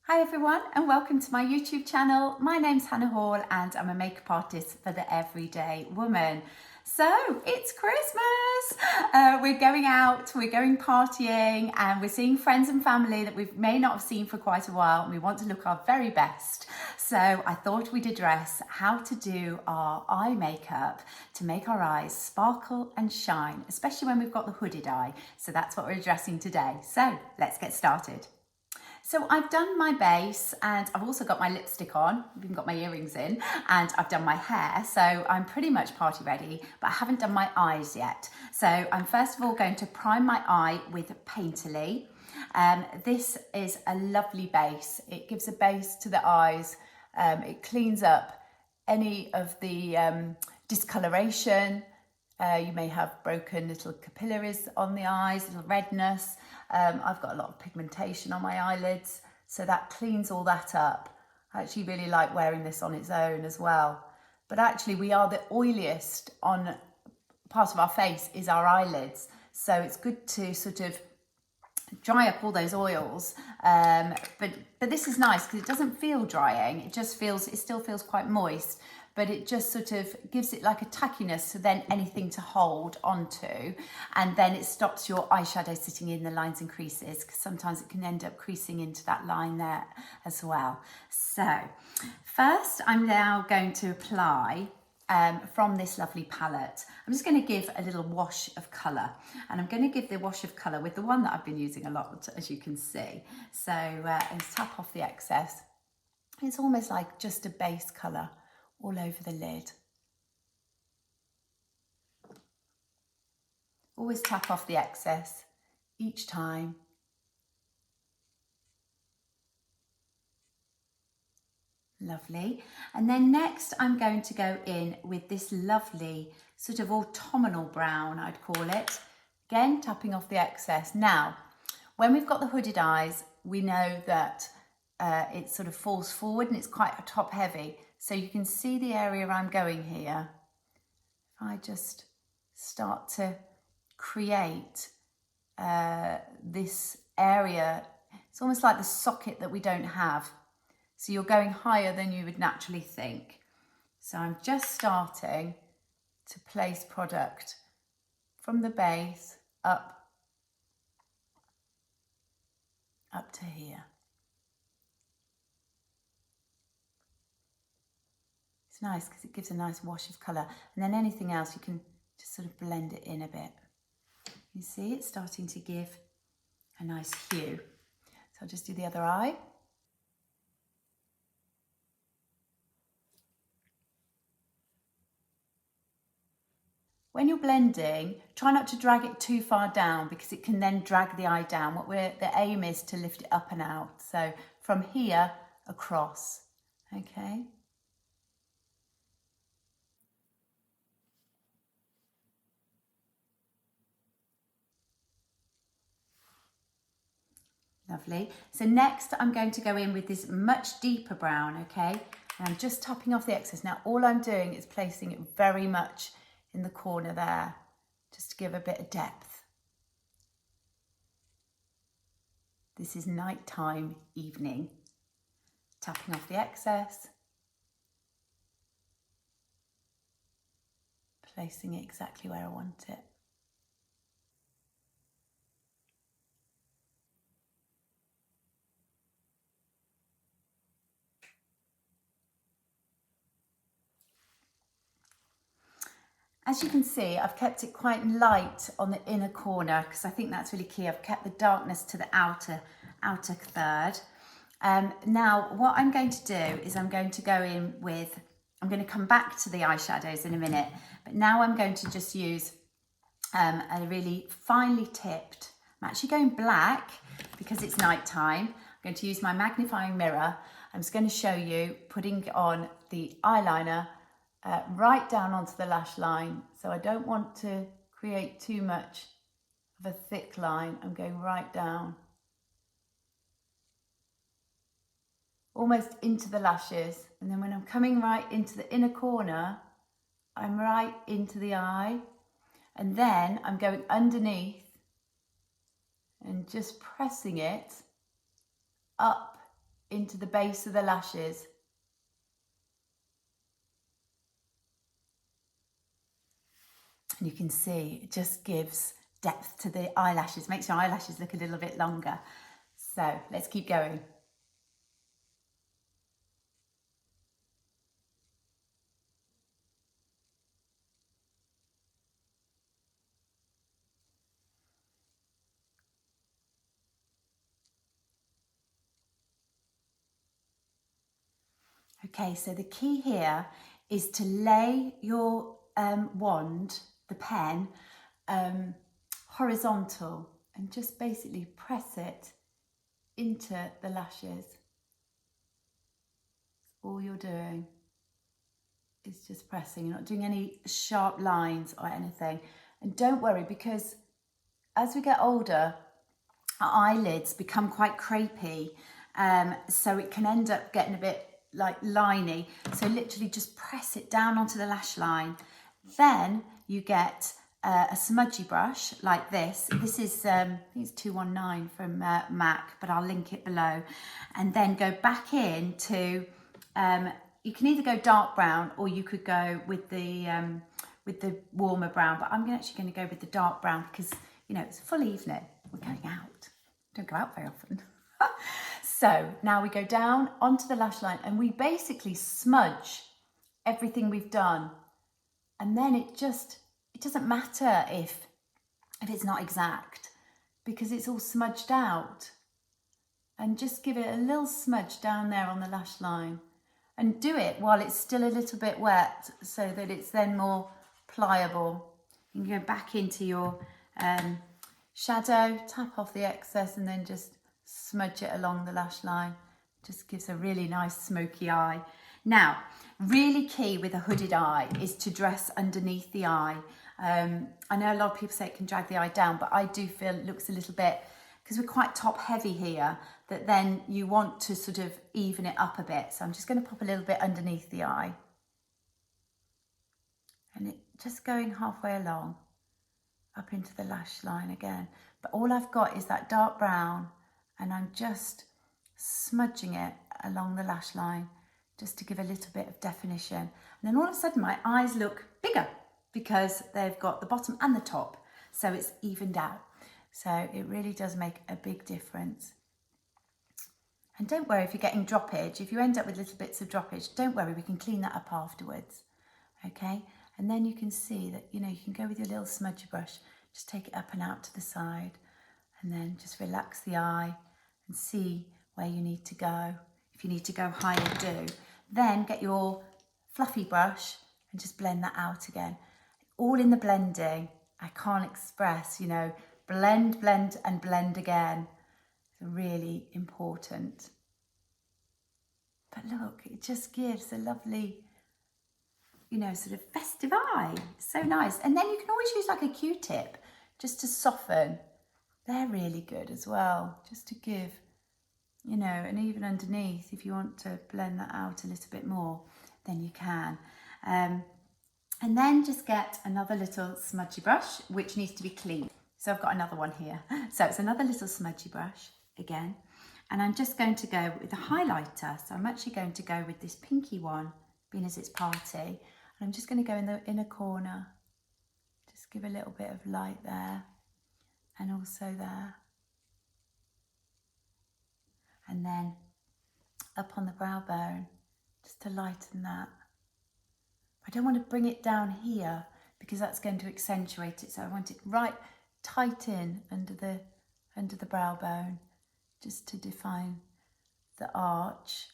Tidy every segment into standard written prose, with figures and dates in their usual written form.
Hi everyone and welcome to my YouTube channel. My name's Hannah Hall and I'm a makeup artist for the everyday woman. So it's Christmas, we're going out, we're going partying and we're seeing friends and family that we may not have seen for quite a while and we want to look our very best. So I thought we'd address how to do our eye makeup to make our eyes sparkle and shine, especially when we've got the hooded eye. So that's what we're addressing today. So let's get started. So I've done my base and I've also got my lipstick on, I've even got my earrings in, and I've done my hair, so I'm pretty much party ready, but I haven't done my eyes yet. So I'm first of all going to prime my eye with Painterly. This is a lovely base. It gives a base to the eyes, it cleans up any of the discoloration. You may have broken little capillaries on the eyes, little redness. I've got a lot of pigmentation on my eyelids, so that cleans all that up. I actually really like wearing this on its own as well. But actually we are the oiliest on part of our face is our eyelids. So it's good to sort of dry up all those oils. But this is nice because it doesn't feel drying. It still feels quite moist, but it just sort of gives it like a tackiness to then anything to hold onto. And then it stops your eyeshadow sitting in the lines and creases because sometimes it can end up creasing into that line there as well. So first I'm now going to apply from this lovely palette. I'm just going to give a little wash of colour, and I'm going to give the wash of colour with the one that I've been using a lot, as you can see. So and tap off the excess. It's almost like just a base colour all over the lid. Always tap off the excess each time. Lovely. And then next I'm going to go in with this lovely sort of autumnal brown, I'd call it. Again, tapping off the excess. Now, when we've got the hooded eyes, we know that it sort of falls forward and it's quite top heavy. So you can see the area I'm going here. If I just start to create this area, it's almost like the socket that we don't have. So you're going higher than you would naturally think. So I'm just starting to place product from the base up to here. It's nice because it gives a nice wash of colour, and then anything else you can just sort of blend it in a bit. You see it's starting to give a nice hue. So I'll just do the other eye. When you're blending, try not to drag it too far down because it can then drag the eye down. The aim is to lift it up and out. So from here across, okay? Lovely. So next I'm going to go in with this much deeper brown, okay? And I'm just tapping off the excess. Now all I'm doing is placing it very much in the corner there, just to give a bit of depth. This is nighttime, evening. Tapping off the excess. Placing it exactly where I want it. As you can see, I've kept it quite light on the inner corner because I think that's really key. I've kept the darkness to the outer third. Now, what I'm going to do is I'm going to go in with, I'm going to come back to the eyeshadows in a minute, but now I'm going to just use a really finely tipped, I'm actually going black because it's nighttime. I'm going to use my magnifying mirror. I'm just going to show you putting on the eyeliner right down onto the lash line. So I don't want to create too much of a thick line. I'm going right down, almost into the lashes. And then when I'm coming right into the inner corner, I'm right into the eye. And then I'm going underneath and just pressing it up into the base of the lashes. And you can see it just gives depth to the eyelashes, makes your eyelashes look a little bit longer. So let's keep going. Okay, so the key here is to lay your wand, the pen, horizontal, and just basically press it into the lashes. All you're doing is just pressing. You're not doing any sharp lines or anything. And don't worry, because as we get older, our eyelids become quite crepey, so it can end up getting a bit like liney. So literally just press it down onto the lash line. Then you get a smudgy brush like this. This is, I think it's 219 from MAC, but I'll link it below. And then go back into, you can either go dark brown or you could go with the warmer brown, but I'm actually going to go with the dark brown because, you know, it's a full evening. We're going out. Don't go out very often. So now we go down onto the lash line and we basically smudge everything we've done. And then it doesn't matter if it's not exact because it's all smudged out. And just give it a little smudge down there on the lash line. And do it while it's still a little bit wet so that it's then more pliable. You can go back into your shadow, tap off the excess and then just smudge it along the lash line. Just gives a really nice smoky eye. Now, really key with a hooded eye is to dress underneath the eye. I know a lot of people say it can drag the eye down, but I do feel it looks a little bit, because we're quite top heavy here, that then you want to sort of even it up a bit. So I'm just going to pop a little bit underneath the eye. And it just going halfway along, up into the lash line again. But all I've got is that dark brown and I'm just smudging it along the lash line just to give a little bit of definition. And then all of a sudden my eyes look bigger because they've got the bottom and the top. So it's evened out. So it really does make a big difference. And don't worry if you're getting droppage. If you end up with little bits of droppage, don't worry, we can clean that up afterwards. Okay, and then you can see that, you know, you can go with your little smudgy brush, just take it up and out to the side, and then just relax the eye and see where you need to go. If you need to go higher, do. Then get your fluffy brush and just blend that out again. All in the blending. I can't express, you know, blend, blend, and blend again. It's really important. But look, it just gives a lovely, you know, sort of festive eye. So nice. And then you can always use like a Q-tip just to soften. They're really good as well, just to give, you know, and even underneath, if you want to blend that out a little bit more, then you can. And then just get another little smudgy brush, which needs to be clean. So I've got another one here. So it's another little smudgy brush again. And I'm just going to go with a highlighter. So I'm actually going to go with this pinky one, being as it's party. And I'm just going to go in the inner corner. Just give a little bit of light there. And also there. And then up on the brow bone, just to lighten that. I don't want to bring it down here because that's going to accentuate it. So I want it right tight in under the brow bone, just to define the arch.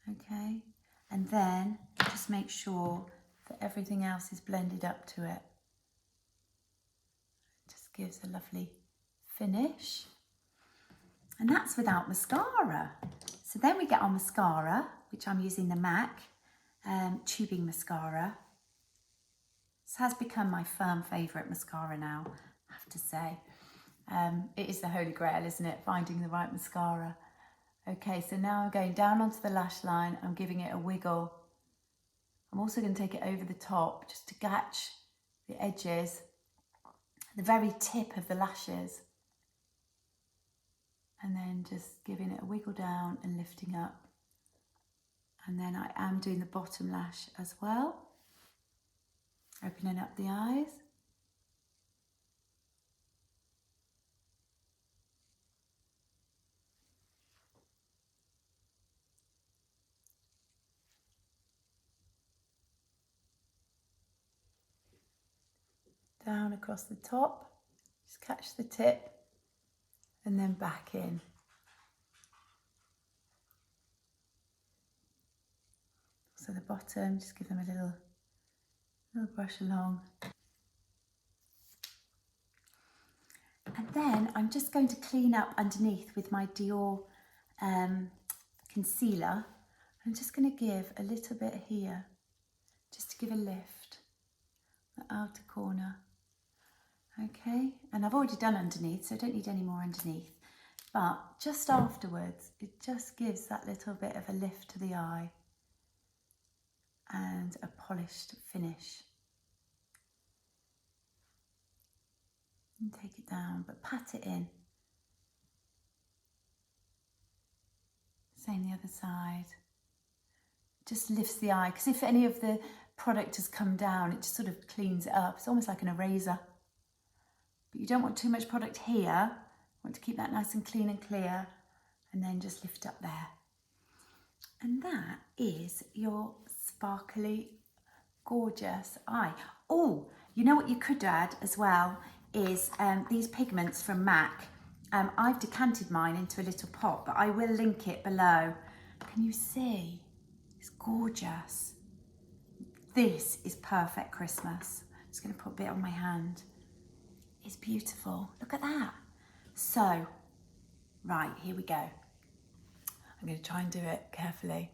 Okay, and then just make sure that everything else is blended up to it. Just gives a lovely finish. And that's without mascara. So then we get our mascara, which I'm using the MAC tubing mascara. This has become my firm favourite mascara now, I have to say. It is the holy grail, isn't it? Finding the right mascara. Okay, so now I'm going down onto the lash line. I'm giving it a wiggle. I'm also going to take it over the top just to catch the edges, the very tip of the lashes. and then just giving it a wiggle down and lifting up. And then I am doing the bottom lash as well, opening up the eyes. Down across the top, just catch the tip, and then back in. So the bottom, just give them a little brush along. And then I'm just going to clean up underneath with my Dior concealer. I'm just going to give a little bit here, just to give a lift, the outer corner. Okay, and I've already done underneath, so I don't need any more underneath. But just afterwards, it just gives that little bit of a lift to the eye and a polished finish. And take it down, but pat it in. Same the other side. Just lifts the eye, because if any of the product has come down, it just sort of cleans it up. It's almost like an eraser. But you don't want too much product here. You want to keep that nice and clean and clear, and then just lift up there. And that is your sparkly, gorgeous eye. Oh, you know what you could add as well is these pigments from MAC. I've decanted mine into a little pot, but I will link it below. Can you see? It's gorgeous. This is perfect Christmas. I'm just going to put a bit on my hand. It's beautiful. Look at that. So, right, here we go. I'm going to try and do it carefully.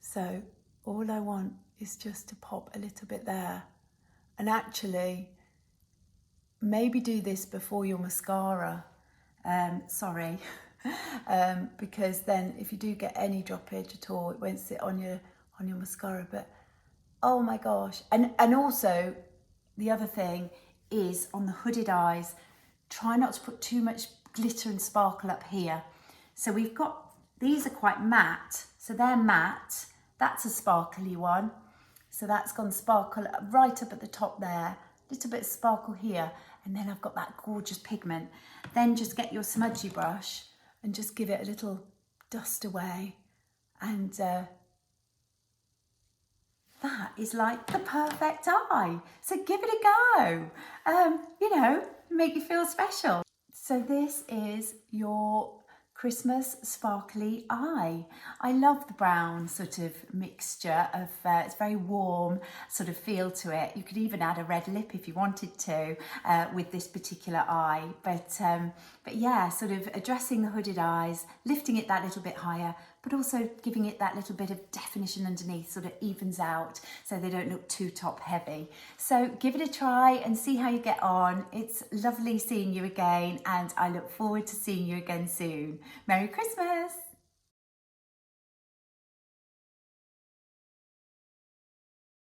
So, all I want is just to pop a little bit there. And actually, maybe do this before your mascara. Because then if you do get any droppage at all, it won't sit on your mascara. But oh my gosh. And also, the other thing is on the hooded eyes, try not to put too much glitter and sparkle up here. So we've got, these are quite matte, so they're matte. That's a sparkly one. So that's gone sparkle right up at the top there, little bit of sparkle here, and then I've got that gorgeous pigment. Then just get your smudgy brush and just give it a little dust away, and that is like the perfect eye. So give it a go. You know, make you feel special. So this is your Christmas sparkly eye. I love the brown sort of mixture of, it's very warm sort of feel to it. You could even add a red lip if you wanted to with this particular eye. But yeah, sort of addressing the hooded eyes, lifting it that little bit higher, but also giving it that little bit of definition underneath, sort of evens out so they don't look too top heavy. So give it a try and see how you get on. It's lovely seeing you again, and I look forward to seeing you again soon. Merry Christmas!